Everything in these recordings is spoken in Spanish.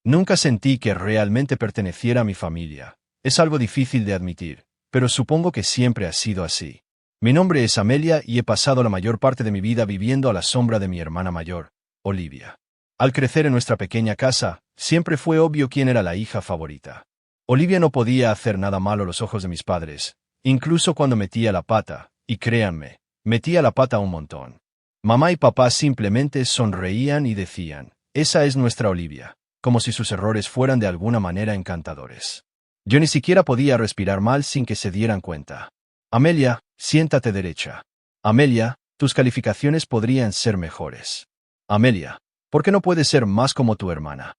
Nunca sentí que realmente perteneciera a mi familia. Es algo difícil de admitir, pero supongo que siempre ha sido así. Mi nombre es Amelia y he pasado la mayor parte de mi vida viviendo a la sombra de mi hermana mayor, Olivia. Al crecer en nuestra pequeña casa, siempre fue obvio quién era la hija favorita. Olivia no podía hacer nada malo a los ojos de mis padres, incluso cuando metía la pata, y créanme, metía la pata un montón. Mamá y papá simplemente sonreían y decían, esa es nuestra Olivia, como si sus errores fueran de alguna manera encantadores. Yo ni siquiera podía respirar mal sin que se dieran cuenta. Amelia, siéntate derecha. Amelia, tus calificaciones podrían ser mejores. Amelia, ¿por qué no puedes ser más como tu hermana?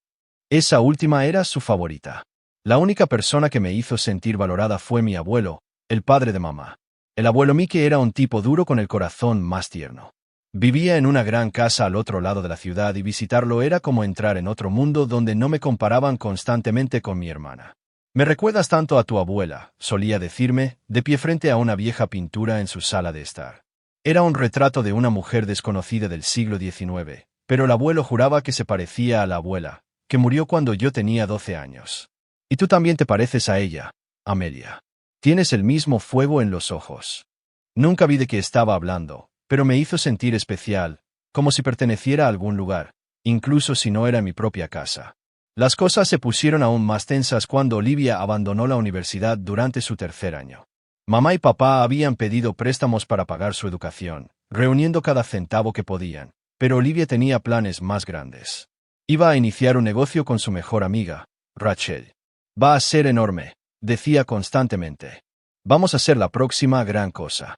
Esa última era su favorita. La única persona que me hizo sentir valorada fue mi abuelo, el padre de mamá. El abuelo Mike era un tipo duro con el corazón más tierno. Vivía en una gran casa al otro lado de la ciudad y visitarlo era como entrar en otro mundo donde no me comparaban constantemente con mi hermana. Me recuerdas tanto a tu abuela, solía decirme, de pie frente a una vieja pintura en su sala de estar. Era un retrato de una mujer desconocida del siglo XIX, pero el abuelo juraba que se parecía a la abuela, que murió cuando yo tenía 12 años. Y tú también te pareces a ella, Amelia. Tienes el mismo fuego en los ojos. Nunca vi de qué estaba hablando, pero me hizo sentir especial, como si perteneciera a algún lugar, incluso si no era mi propia casa. Las cosas se pusieron aún más tensas cuando Olivia abandonó la universidad durante su tercer año. Mamá y papá habían pedido préstamos para pagar su educación, reuniendo cada centavo que podían, pero Olivia tenía planes más grandes. Iba a iniciar un negocio con su mejor amiga, Rachel. Va a ser enorme, decía constantemente. Vamos a ser la próxima gran cosa.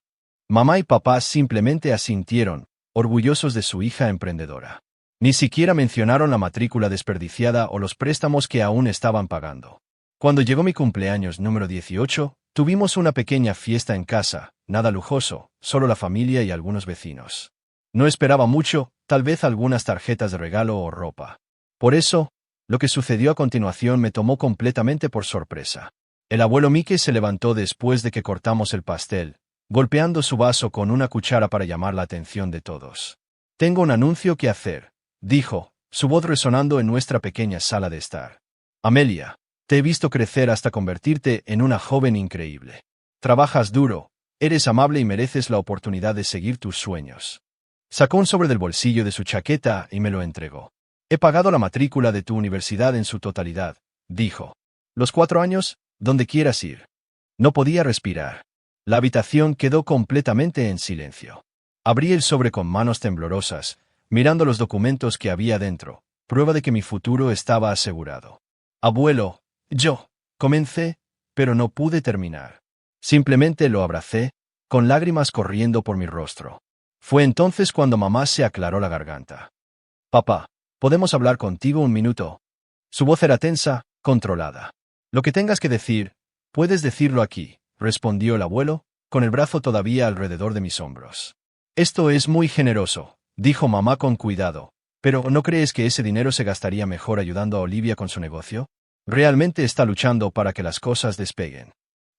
Mamá y papá simplemente asintieron, orgullosos de su hija emprendedora. Ni siquiera mencionaron la matrícula desperdiciada o los préstamos que aún estaban pagando. Cuando llegó mi cumpleaños número 18, tuvimos una pequeña fiesta en casa, nada lujoso, solo la familia y algunos vecinos. No esperaba mucho, tal vez algunas tarjetas de regalo o ropa. Por eso, lo que sucedió a continuación me tomó completamente por sorpresa. El abuelo Mike se levantó después de que cortamos el pastel, golpeando su vaso con una cuchara para llamar la atención de todos. Tengo un anuncio que hacer, dijo, su voz resonando en nuestra pequeña sala de estar. Amelia, te he visto crecer hasta convertirte en una joven increíble. Trabajas duro, eres amable y mereces la oportunidad de seguir tus sueños. Sacó un sobre del bolsillo de su chaqueta y me lo entregó. He pagado la matrícula de tu universidad en su totalidad, dijo. Los 4 años, donde quieras ir. No podía respirar. La habitación quedó completamente en silencio. Abrí el sobre con manos temblorosas, mirando los documentos que había dentro, prueba de que mi futuro estaba asegurado. Abuelo, comencé, pero no pude terminar. Simplemente lo abracé, con lágrimas corriendo por mi rostro. Fue entonces cuando mamá se aclaró la garganta. Papá, ¿podemos hablar contigo un minuto? Su voz era tensa, controlada. Lo que tengas que decir, puedes decirlo aquí, respondió el abuelo, con el brazo todavía alrededor de mis hombros. Esto es muy generoso, dijo mamá con cuidado, pero ¿no crees que ese dinero se gastaría mejor ayudando a Olivia con su negocio? Realmente está luchando para que las cosas despeguen.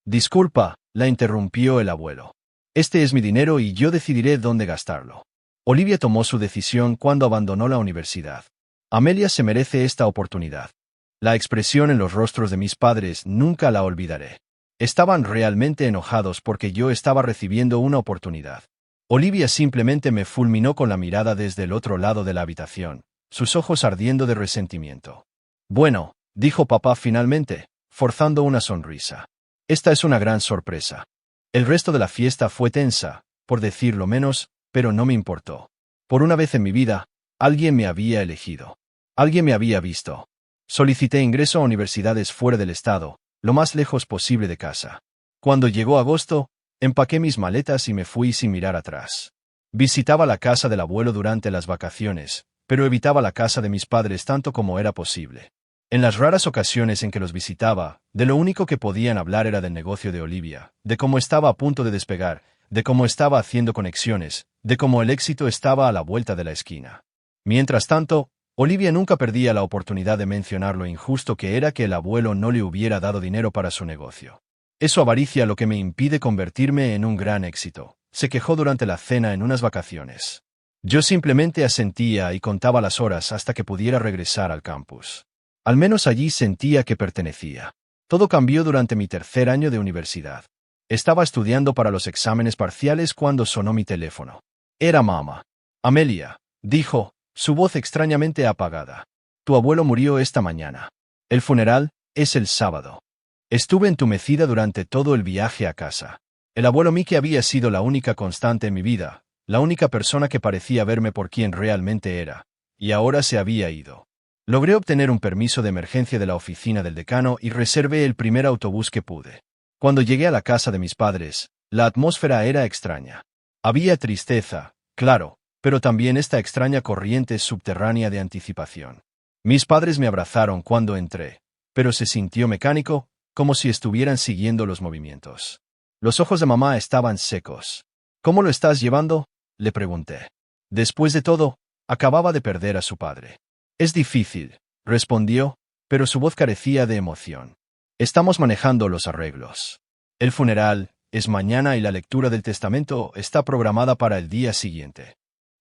Disculpa, la interrumpió el abuelo. Este es mi dinero y yo decidiré dónde gastarlo. Olivia tomó su decisión cuando abandonó la universidad. Amelia se merece esta oportunidad. La expresión en los rostros de mis padres nunca la olvidaré. Estaban realmente enojados porque yo estaba recibiendo una oportunidad. Olivia simplemente me fulminó con la mirada desde el otro lado de la habitación, sus ojos ardiendo de resentimiento. Bueno, dijo papá finalmente, forzando una sonrisa. Esta es una gran sorpresa. El resto de la fiesta fue tensa, por decirlo menos, pero no me importó. Por una vez en mi vida, alguien me había elegido. Alguien me había visto. Solicité ingreso a universidades fuera del estado, lo más lejos posible de casa. Cuando llegó agosto, empaqué mis maletas y me fui sin mirar atrás. Visitaba la casa del abuelo durante las vacaciones, pero evitaba la casa de mis padres tanto como era posible. En las raras ocasiones en que los visitaba, de lo único que podían hablar era del negocio de Olivia, de cómo estaba a punto de despegar, de cómo estaba haciendo conexiones, de cómo el éxito estaba a la vuelta de la esquina. Mientras tanto, Olivia nunca perdía la oportunidad de mencionar lo injusto que era que el abuelo no le hubiera dado dinero para su negocio. Es su avaricia lo que me impide convertirme en un gran éxito, se quejó durante la cena en unas vacaciones. Yo simplemente asentía y contaba las horas hasta que pudiera regresar al campus. Al menos allí sentía que pertenecía. Todo cambió durante mi tercer año de universidad. Estaba estudiando para los exámenes parciales cuando sonó mi teléfono. Era mamá. Amelia, dijo, su voz extrañamente apagada. Tu abuelo murió esta mañana. El funeral es el sábado. Estuve entumecida durante todo el viaje a casa. El abuelo Mickey había sido la única constante en mi vida, la única persona que parecía verme por quien realmente era, y ahora se había ido. Logré obtener un permiso de emergencia de la oficina del decano y reservé el primer autobús que pude. Cuando llegué a la casa de mis padres, la atmósfera era extraña. Había tristeza, claro, pero también esta extraña corriente subterránea de anticipación. Mis padres me abrazaron cuando entré, pero se sintió mecánico, como si estuvieran siguiendo los movimientos. Los ojos de mamá estaban secos. ¿Cómo lo estás llevando?, le pregunté. Después de todo, acababa de perder a su padre. Es difícil, respondió, pero su voz carecía de emoción. Estamos manejando los arreglos. El funeral es mañana y la lectura del testamento está programada para el día siguiente.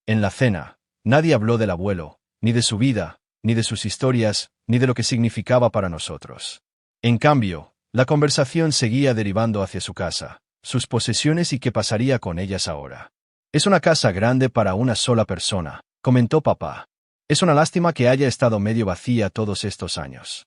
En la cena, nadie habló del abuelo, ni de su vida, ni de sus historias, ni de lo que significaba para nosotros. En cambio, la conversación seguía derivando hacia su casa, sus posesiones y qué pasaría con ellas ahora. Es una casa grande para una sola persona, comentó papá. Es una lástima que haya estado medio vacía todos estos años.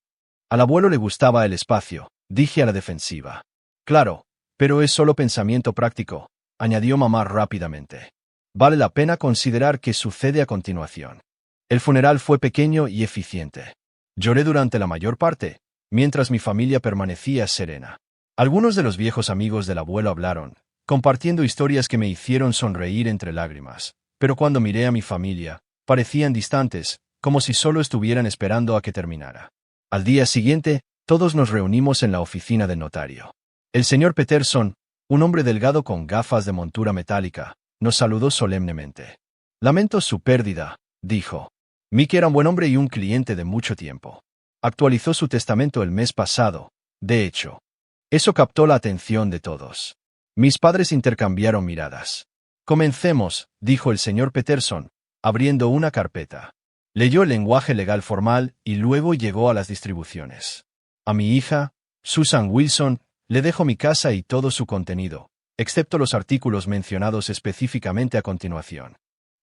Al abuelo le gustaba el espacio, dije a la defensiva. Claro, pero es solo pensamiento práctico, añadió mamá rápidamente. Vale la pena considerar qué sucede a continuación. El funeral fue pequeño y eficiente. Lloré durante la mayor parte, mientras mi familia permanecía serena. Algunos de los viejos amigos del abuelo hablaron, compartiendo historias que me hicieron sonreír entre lágrimas, pero cuando miré a mi familia, parecían distantes, como si solo estuvieran esperando a que terminara. Al día siguiente, todos nos reunimos en la oficina del notario. El señor Peterson, un hombre delgado con gafas de montura metálica, nos saludó solemnemente. Lamento su pérdida, dijo. Mickey era un buen hombre y un cliente de mucho tiempo. Actualizó su testamento el mes pasado, de hecho. Eso captó la atención de todos. Mis padres intercambiaron miradas. Comencemos, dijo el señor Peterson, abriendo una carpeta. Leyó el lenguaje legal formal y luego llegó a las distribuciones. A mi hija, Susan Wilson, le dejo mi casa y todo su contenido, excepto los artículos mencionados específicamente a continuación.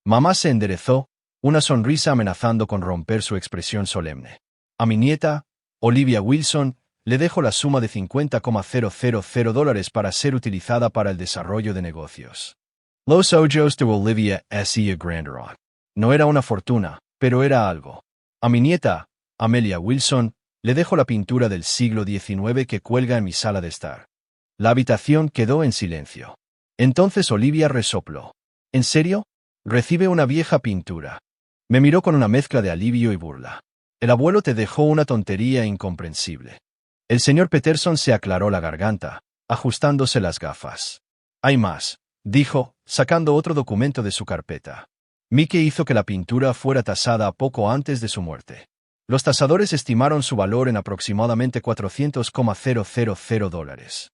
Mamá se enderezó, una sonrisa amenazando con romper su expresión solemne. A mi nieta, Olivia Wilson, le dejo la suma de $50,000 para ser utilizada para el desarrollo de negocios. Los ojos de Olivia se agrandaron. No era una fortuna, pero era algo. A mi nieta, Amelia Wilson, le dejo la pintura del siglo XIX que cuelga en mi sala de estar. La habitación quedó en silencio. Entonces Olivia resopló. ¿En serio? Recibe una vieja pintura. Me miró con una mezcla de alivio y burla. El abuelo te dejó una tontería incomprensible. El señor Peterson se aclaró la garganta, ajustándose las gafas. Hay más, dijo, sacando otro documento de su carpeta. Mickey hizo que la pintura fuera tasada poco antes de su muerte. Los tasadores estimaron su valor en aproximadamente $400,000.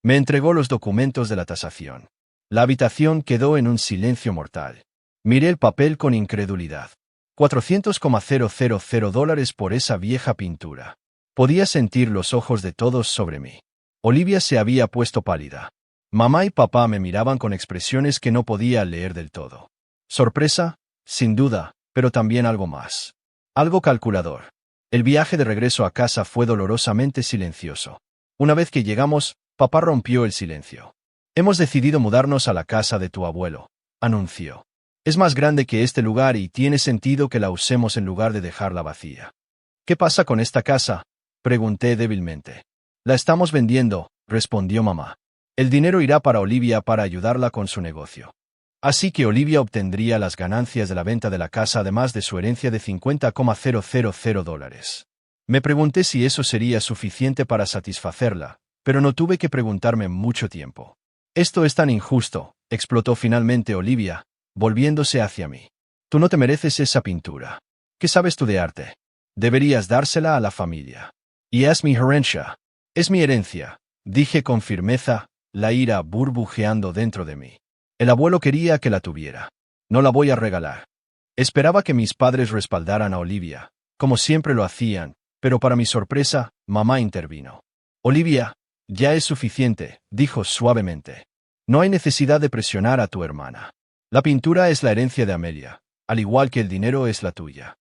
Me entregó los documentos de la tasación. La habitación quedó en un silencio mortal. Miré el papel con incredulidad. $400,000 por esa vieja pintura. Podía sentir los ojos de todos sobre mí. Olivia se había puesto pálida. Mamá y papá me miraban con expresiones que no podía leer del todo. Sorpresa, sin duda, pero también algo más. Algo calculador. El viaje de regreso a casa fue dolorosamente silencioso. Una vez que llegamos, papá rompió el silencio. Hemos decidido mudarnos a la casa de tu abuelo, anunció. Es más grande que este lugar y tiene sentido que la usemos en lugar de dejarla vacía. ¿Qué pasa con esta casa?, pregunté débilmente. La estamos vendiendo, respondió mamá. El dinero irá para Olivia para ayudarla con su negocio. Así que Olivia obtendría las ganancias de la venta de la casa además de su herencia de $50,000. Me pregunté si eso sería suficiente para satisfacerla, pero no tuve que preguntarme mucho tiempo. Esto es tan injusto, explotó finalmente Olivia, volviéndose hacia mí. Tú no te mereces esa pintura. ¿Qué sabes tú de arte? Deberías dársela a la familia. Y es mi herencia. Es mi herencia, dije con firmeza, la ira burbujeando dentro de mí. El abuelo quería que la tuviera. No la voy a regalar. Esperaba que mis padres respaldaran a Olivia, como siempre lo hacían, Pero para mi sorpresa, mamá intervino. Olivia, ya es suficiente, dijo suavemente. No hay necesidad de presionar a tu hermana. La pintura es la herencia de Amelia, al igual que el dinero es la tuya.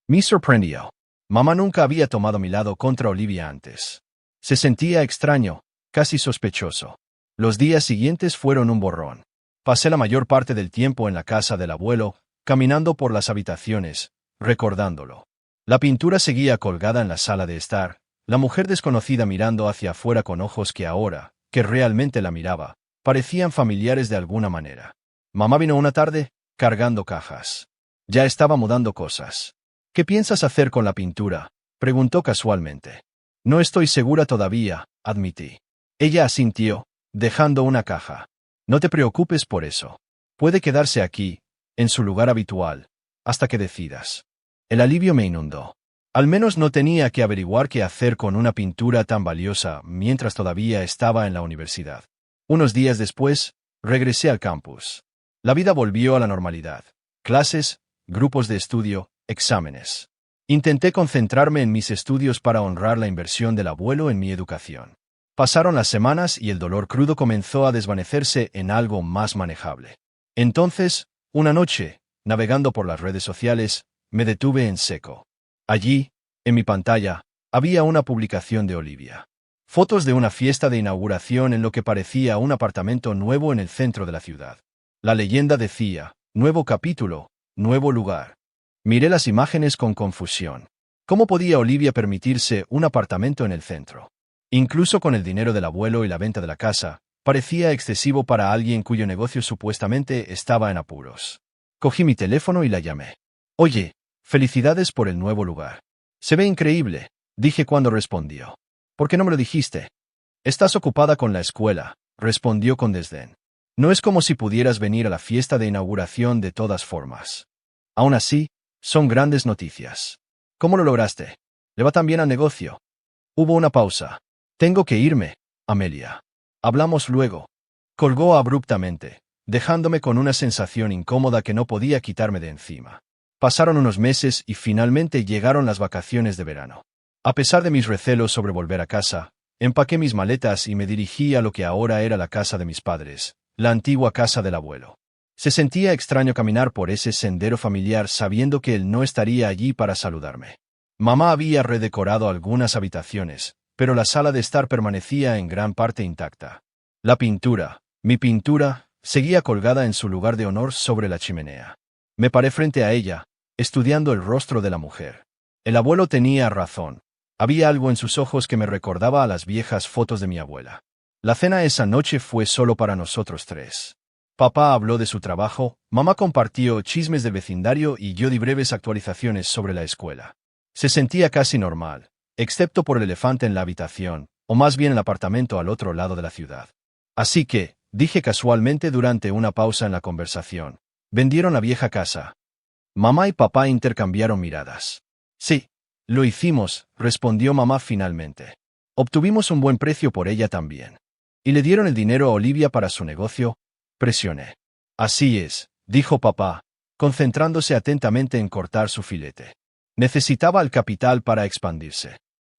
Me sorprendió. Mamá nunca había tomado mi lado contra Olivia antes. Se sentía extraño, casi sospechoso. Los días siguientes fueron un borrón. Pasé la mayor parte del tiempo en la casa del abuelo, caminando por las habitaciones, recordándolo. La pintura seguía colgada en la sala de estar, la mujer desconocida mirando hacia afuera con ojos que ahora, que realmente la miraba, parecían familiares de alguna manera. Mamá vino una tarde, cargando cajas. Ya estaba mudando cosas. ¿Qué piensas hacer con la pintura?, preguntó casualmente. No estoy segura todavía, admití. Ella asintió, dejando una caja. No te preocupes por eso. Puede quedarse aquí, en su lugar habitual, hasta que decidas. El alivio me inundó. Al menos no tenía que averiguar qué hacer con una pintura tan valiosa mientras todavía estaba en la universidad. Unos días después, regresé al campus. La vida volvió a la normalidad. Clases, grupos de estudio, exámenes. Intenté concentrarme en mis estudios para honrar la inversión del abuelo en mi educación. Pasaron las semanas y el dolor crudo comenzó a desvanecerse en algo más manejable. Entonces, una noche, navegando por las redes sociales, me detuve en seco. Allí, en mi pantalla, había una publicación de Olivia. Fotos de una fiesta de inauguración en lo que parecía un apartamento nuevo en el centro de la ciudad. La leyenda decía, nuevo capítulo, nuevo lugar. Miré las imágenes con confusión. ¿Cómo podía Olivia permitirse un apartamento en el centro? Incluso con el dinero del abuelo y la venta de la casa, parecía excesivo para alguien cuyo negocio supuestamente estaba en apuros. Cogí mi teléfono y la llamé. Oye, felicidades por el nuevo lugar. Se ve increíble, dije cuando respondió. ¿Por qué no me lo dijiste? Estás ocupada con la escuela, respondió con desdén. No es como si pudieras venir a la fiesta de inauguración de todas formas. Aún así, son grandes noticias. ¿Cómo lo lograste? ¿Le va tan bien al negocio? Hubo una pausa. Tengo que irme, Amelia. Hablamos luego. Colgó abruptamente, dejándome con una sensación incómoda que no podía quitarme de encima. Pasaron unos meses y finalmente llegaron las vacaciones de verano. A pesar de mis recelos sobre volver a casa, empaqué mis maletas y me dirigí a lo que ahora era la casa de mis padres, la antigua casa del abuelo. Se sentía extraño caminar por ese sendero familiar sabiendo que él no estaría allí para saludarme. Mamá había redecorado algunas habitaciones, pero la sala de estar permanecía en gran parte intacta. La pintura, mi pintura, seguía colgada en su lugar de honor sobre la chimenea. Me paré frente a ella, estudiando el rostro de la mujer. El abuelo tenía razón. Había algo en sus ojos que me recordaba a las viejas fotos de mi abuela. La cena esa noche fue solo para nosotros tres. Papá habló de su trabajo, mamá compartió chismes del vecindario y yo di breves actualizaciones sobre la escuela. Se sentía casi normal, excepto por el elefante en la habitación, o más bien el apartamento al otro lado de la ciudad. Así que, dije casualmente durante una pausa en la conversación, vendieron la vieja casa. Mamá y papá intercambiaron miradas. Sí, lo hicimos, respondió mamá finalmente. Obtuvimos un buen precio por ella también. ¿Y le dieron el dinero a Olivia para su negocio? Presioné. Así es, dijo papá, concentrándose atentamente en cortar su filete. Necesitaba el capital para expandirse.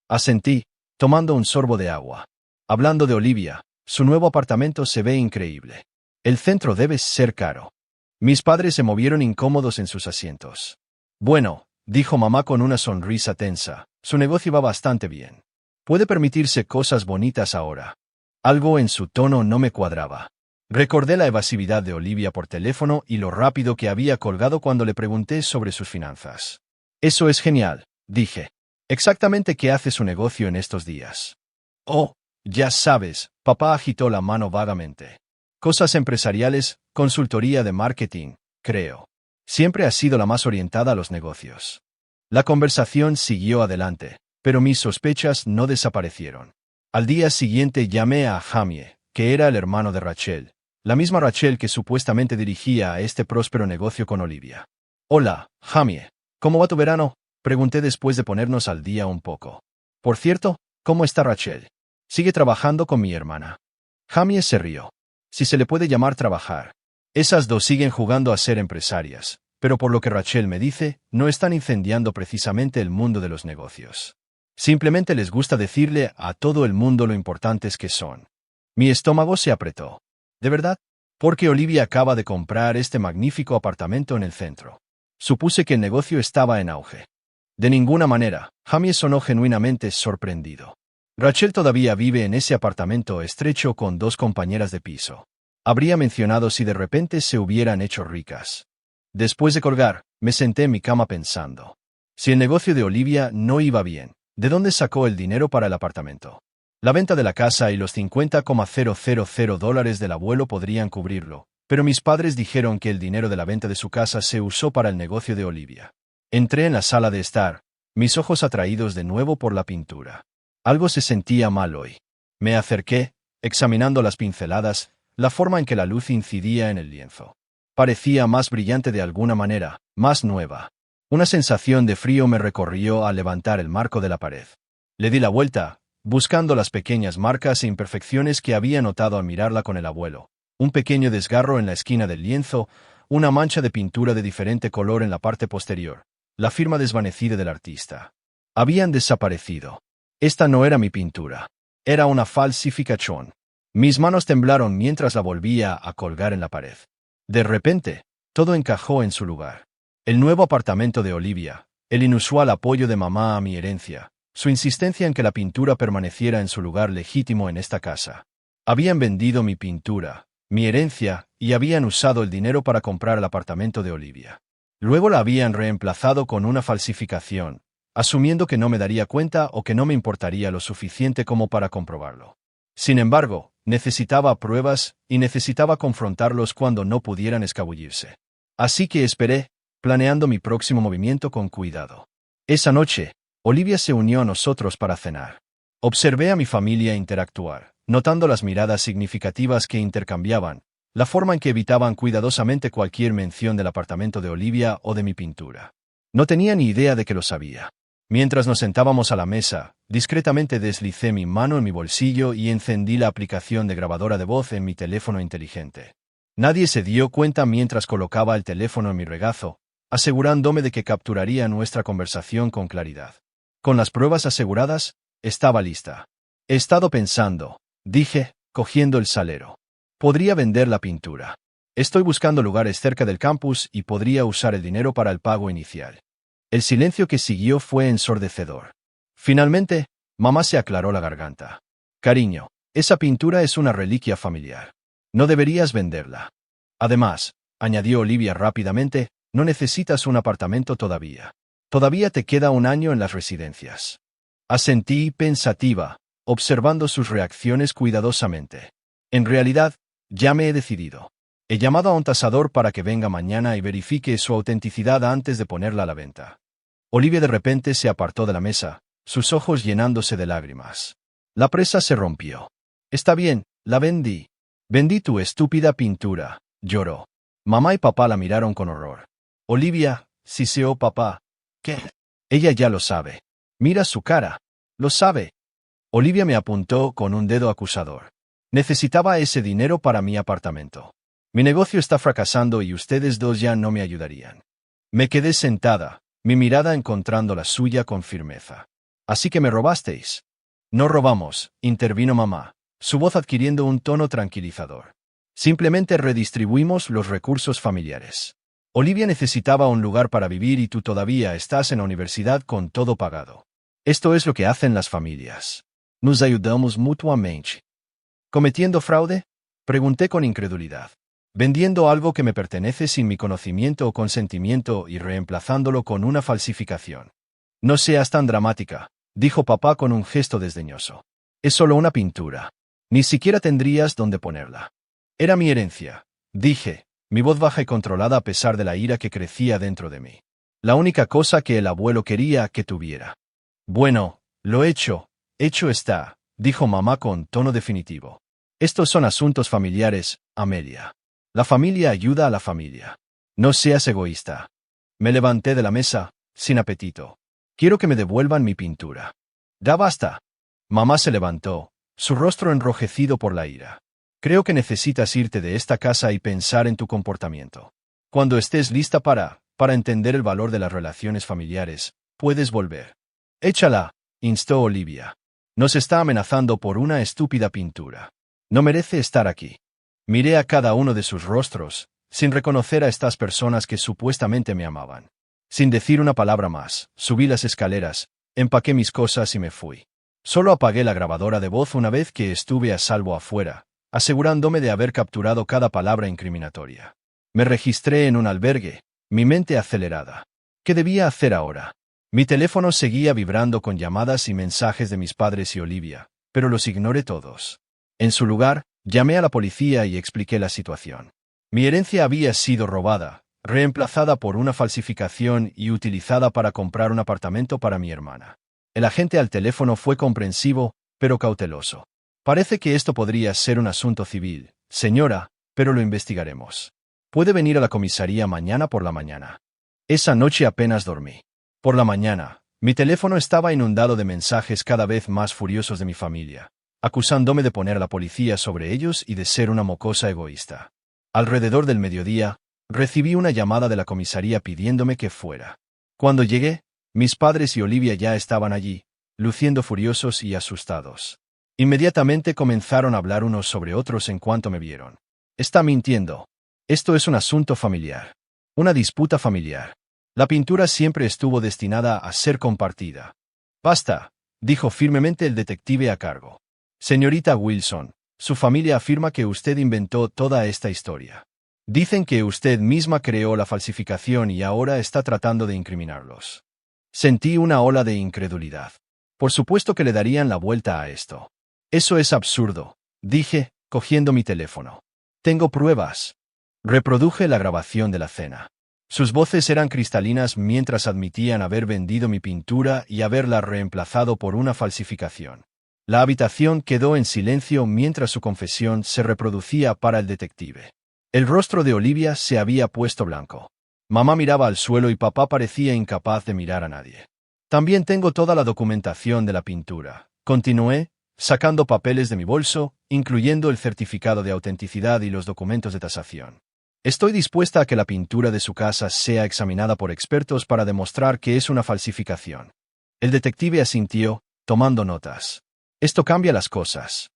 Asentí, tomando un sorbo de agua. Hablando de Olivia, su nuevo apartamento se ve increíble. El centro debe ser caro. Mis padres se movieron incómodos en sus asientos. Bueno, dijo mamá con una sonrisa tensa, su negocio va bastante bien. Puede permitirse cosas bonitas ahora. Algo en su tono no me cuadraba. Recordé la evasividad de Olivia por teléfono y lo rápido que había colgado cuando le pregunté sobre sus finanzas. Eso es genial, dije. Exactamente qué hace su negocio en estos días. Oh, ya sabes, papá agitó la mano vagamente. Cosas empresariales, consultoría de marketing, creo. Siempre ha sido la más orientada a los negocios. La conversación siguió adelante, pero mis sospechas no desaparecieron. Al día siguiente llamé a Jamie, que era el hermano de Rachel, la misma Rachel que supuestamente dirigía a este próspero negocio con Olivia. Hola, Jamie. ¿Cómo va tu verano? Pregunté después de ponernos al día un poco. Por cierto, ¿cómo está Rachel? Sigue trabajando con mi hermana. Jamie se rió. Si se le puede llamar trabajar. Esas dos siguen jugando a ser empresarias, pero por lo que Rachel me dice, no están incendiando precisamente el mundo de los negocios. Simplemente les gusta decirle a todo el mundo lo importantes que son. Mi estómago se apretó. ¿De verdad? Porque Olivia acaba de comprar este magnífico apartamento en el centro. Supuse que el negocio estaba en auge. De ninguna manera, Jamie sonó genuinamente sorprendido. Rachel todavía vive en ese apartamento estrecho con 2 compañeras de piso. Habría mencionado si de repente se hubieran hecho ricas. Después de colgar, me senté en mi cama pensando. Si el negocio de Olivia no iba bien, ¿de dónde sacó el dinero para el apartamento? La venta de la casa y los $50,000 del abuelo podrían cubrirlo, pero mis padres dijeron que el dinero de la venta de su casa se usó para el negocio de Olivia. Entré en la sala de estar, mis ojos atraídos de nuevo por la pintura. Algo se sentía mal hoy. Me acerqué, examinando las pinceladas, la forma en que la luz incidía en el lienzo. Parecía más brillante de alguna manera, más nueva. Una sensación de frío me recorrió al levantar el marco de la pared. Le di la vuelta, buscando las pequeñas marcas e imperfecciones que había notado al mirarla con el abuelo. Un pequeño desgarro en la esquina del lienzo, una mancha de pintura de diferente color en la parte posterior, la firma desvanecida del artista. Habían desaparecido. Esta no era mi pintura. Era una falsificación. Mis manos temblaron mientras la volvía a colgar en la pared. De repente, todo encajó en su lugar. El nuevo apartamento de Olivia, el inusual apoyo de mamá a mi herencia, su insistencia en que la pintura permaneciera en su lugar legítimo en esta casa. Habían vendido mi pintura, mi herencia, y habían usado el dinero para comprar el apartamento de Olivia. Luego la habían reemplazado con una falsificación, asumiendo que no me daría cuenta o que no me importaría lo suficiente como para comprobarlo. Sin embargo, necesitaba pruebas y necesitaba confrontarlos cuando no pudieran escabullirse. Así que esperé, planeando mi próximo movimiento con cuidado. Esa noche, Olivia se unió a nosotros para cenar. Observé a mi familia interactuar, notando las miradas significativas que intercambiaban, la forma en que evitaban cuidadosamente cualquier mención del apartamento de Olivia o de mi pintura. No tenía ni idea de que lo sabía. Mientras nos sentábamos a la mesa, discretamente deslicé mi mano en mi bolsillo y encendí la aplicación de grabadora de voz en mi teléfono inteligente. Nadie se dio cuenta mientras colocaba el teléfono en mi regazo, asegurándome de que capturaría nuestra conversación con claridad. Con las pruebas aseguradas, estaba lista. He estado pensando, dije, cogiendo el salero. Podría vender la pintura. Estoy buscando lugares cerca del campus y podría usar el dinero para el pago inicial. El silencio que siguió fue ensordecedor. Finalmente, mamá se aclaró la garganta. Cariño, esa pintura es una reliquia familiar. No deberías venderla. Además, añadió Olivia rápidamente, no necesitas un apartamento todavía. Todavía te queda un año en las residencias. Asentí pensativa, observando sus reacciones cuidadosamente. En realidad, ya me he decidido. He llamado a un tasador para que venga mañana y verifique su autenticidad antes de ponerla a la venta. Olivia de repente se apartó de la mesa, sus ojos llenándose de lágrimas. La presa se rompió. Está bien, la vendí. Vendí tu estúpida pintura, lloró. Mamá y papá la miraron con horror. Olivia, siseó papá. ¿Qué? Ella ya lo sabe. Mira su cara. Lo sabe. Olivia me apuntó con un dedo acusador. Necesitaba ese dinero para mi apartamento. Mi negocio está fracasando y ustedes dos ya no me ayudarían. Me quedé sentada, mi mirada encontrando la suya con firmeza. Así que me robasteis. No robamos, intervino mamá, su voz adquiriendo un tono tranquilizador. Simplemente redistribuimos los recursos familiares. Olivia necesitaba un lugar para vivir y tú todavía estás en la universidad con todo pagado. Esto es lo que hacen las familias. Nos ayudamos mutuamente. ¿Cometiendo fraude? Pregunté con incredulidad. Vendiendo algo que me pertenece sin mi conocimiento o consentimiento y reemplazándolo con una falsificación. No seas tan dramática, dijo papá con un gesto desdeñoso. Es solo una pintura. Ni siquiera tendrías dónde ponerla. Era mi herencia, dije, mi voz baja y controlada a pesar de la ira que crecía dentro de mí. La única cosa que el abuelo quería que tuviera. Bueno, lo hecho está, dijo mamá con tono definitivo. Estos son asuntos familiares, Amelia. La familia ayuda a la familia. No seas egoísta. Me levanté de la mesa, sin apetito. Quiero que me devuelvan mi pintura. Ya basta. Mamá se levantó, su rostro enrojecido por la ira. Creo que necesitas irte de esta casa y pensar en tu comportamiento. Cuando estés lista para entender el valor de las relaciones familiares, puedes volver. Échala, instó Olivia. Nos está amenazando por una estúpida pintura. No merece estar aquí. Miré a cada uno de sus rostros, sin reconocer a estas personas que supuestamente me amaban. Sin decir una palabra más, subí las escaleras, empaqué mis cosas y me fui. Solo apagué la grabadora de voz una vez que estuve a salvo afuera, asegurándome de haber capturado cada palabra incriminatoria. Me registré en un albergue, mi mente acelerada. ¿Qué debía hacer ahora? Mi teléfono seguía vibrando con llamadas y mensajes de mis padres y Olivia, pero los ignoré todos. En su lugar, llamé a la policía y expliqué la situación. Mi herencia había sido robada, reemplazada por una falsificación y utilizada para comprar un apartamento para mi hermana. El agente al teléfono fue comprensivo, pero cauteloso. Parece que esto podría ser un asunto civil, señora, pero lo investigaremos. Puede venir a la comisaría mañana por la mañana. Esa noche apenas dormí. Por la mañana, mi teléfono estaba inundado de mensajes cada vez más furiosos de mi familia, acusándome de poner a la policía sobre ellos y de ser una mocosa egoísta. Alrededor del mediodía, recibí una llamada de la comisaría pidiéndome que fuera. Cuando llegué, mis padres y Olivia ya estaban allí, luciendo furiosos y asustados. Inmediatamente comenzaron a hablar unos sobre otros en cuanto me vieron. Está mintiendo. Esto es un asunto familiar. Una disputa familiar. La pintura siempre estuvo destinada a ser compartida. Basta, dijo firmemente el detective a cargo. Señorita Wilson, su familia afirma que usted inventó toda esta historia. Dicen que usted misma creó la falsificación y ahora está tratando de incriminarlos. Sentí una ola de incredulidad. Por supuesto que le darían la vuelta a esto. Eso es absurdo, dije, cogiendo mi teléfono. Tengo pruebas. Reproduje la grabación de la cena. Sus voces eran cristalinas mientras admitían haber vendido mi pintura y haberla reemplazado por una falsificación. La habitación quedó en silencio mientras su confesión se reproducía para el detective. El rostro de Olivia se había puesto blanco. Mamá miraba al suelo y papá parecía incapaz de mirar a nadie. También tengo toda la documentación de la pintura, continué, sacando papeles de mi bolso, incluyendo el certificado de autenticidad y los documentos de tasación. Estoy dispuesta a que la pintura de su casa sea examinada por expertos para demostrar que es una falsificación. El detective asintió, tomando notas. Esto cambia las cosas.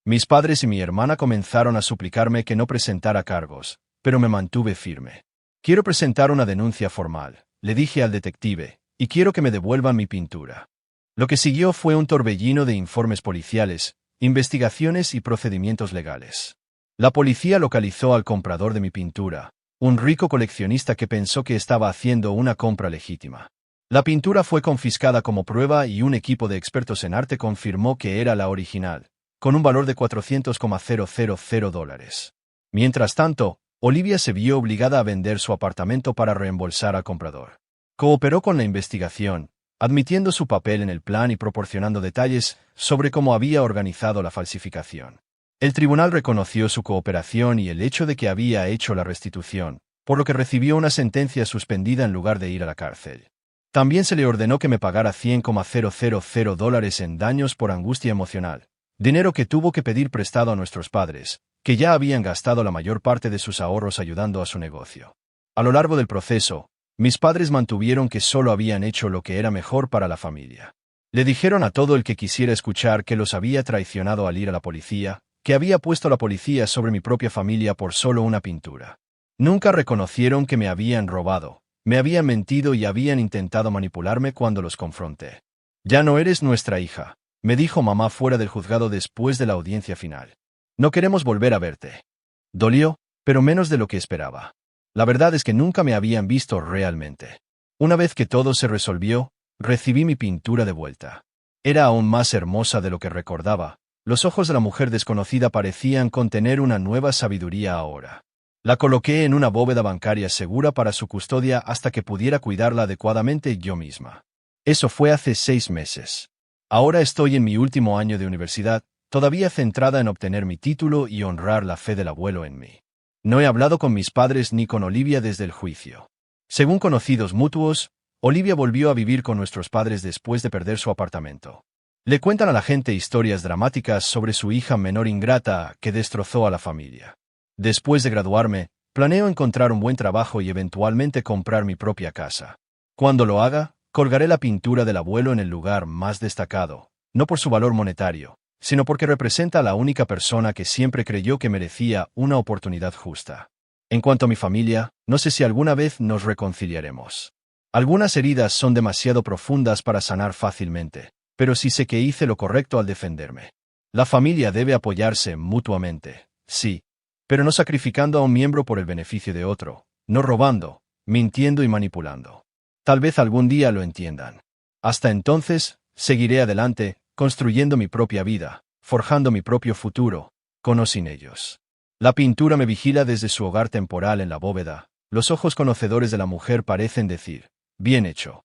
Mis padres y mi hermana comenzaron a suplicarme que no presentara cargos, pero me mantuve firme. Quiero presentar una denuncia formal, le dije al detective, y quiero que me devuelvan mi pintura. Lo que siguió fue un torbellino de informes policiales, investigaciones y procedimientos legales. La policía localizó al comprador de mi pintura, un rico coleccionista que pensó que estaba haciendo una compra legítima. La pintura fue confiscada como prueba y un equipo de expertos en arte confirmó que era la original, con un valor de $400,000. Mientras tanto, Olivia se vio obligada a vender su apartamento para reembolsar al comprador. Cooperó con la investigación, admitiendo su papel en el plan y proporcionando detalles sobre cómo había organizado la falsificación. El tribunal reconoció su cooperación y el hecho de que había hecho la restitución, por lo que recibió una sentencia suspendida en lugar de ir a la cárcel. También se le ordenó que me pagara $100,000 en daños por angustia emocional, dinero que tuvo que pedir prestado a nuestros padres, que ya habían gastado la mayor parte de sus ahorros ayudando a su negocio. A lo largo del proceso, mis padres mantuvieron que solo habían hecho lo que era mejor para la familia. Le dijeron a todo el que quisiera escuchar que los había traicionado al ir a la policía, que había puesto la policía sobre mi propia familia por solo una pintura. Nunca reconocieron que me habían robado, me habían mentido y habían intentado manipularme cuando los confronté. Ya no eres nuestra hija, me dijo mamá fuera del juzgado después de la audiencia final. No queremos volver a verte. Dolió, pero menos de lo que esperaba. La verdad es que nunca me habían visto realmente. Una vez que todo se resolvió, recibí mi pintura de vuelta. Era aún más hermosa de lo que recordaba. Los ojos de la mujer desconocida parecían contener una nueva sabiduría ahora. La coloqué en una bóveda bancaria segura para su custodia hasta que pudiera cuidarla adecuadamente yo misma. Eso fue hace 6 meses. Ahora estoy en mi último año de universidad, todavía centrada en obtener mi título y honrar la fe del abuelo en mí. No he hablado con mis padres ni con Olivia desde el juicio. Según conocidos mutuos, Olivia volvió a vivir con nuestros padres después de perder su apartamento. Le cuentan a la gente historias dramáticas sobre su hija menor ingrata que destrozó a la familia. Después de graduarme, planeo encontrar un buen trabajo y eventualmente comprar mi propia casa. Cuando lo haga, Colgaré la pintura del abuelo en el lugar más destacado, no por su valor monetario, sino porque representa a la única persona que siempre creyó que merecía una oportunidad justa. En cuanto a mi familia, no sé si alguna vez nos reconciliaremos. Algunas heridas son demasiado profundas para sanar fácilmente, pero sí sé que hice lo correcto al defenderme. La familia debe apoyarse mutuamente, sí, pero no sacrificando a un miembro por el beneficio de otro, no robando, mintiendo y manipulando. Tal vez algún día lo entiendan. Hasta entonces, seguiré adelante, construyendo mi propia vida, forjando mi propio futuro, con o sin ellos. La pintura me vigila desde su hogar temporal en la bóveda. Los ojos conocedores de la mujer parecen decir, bien hecho.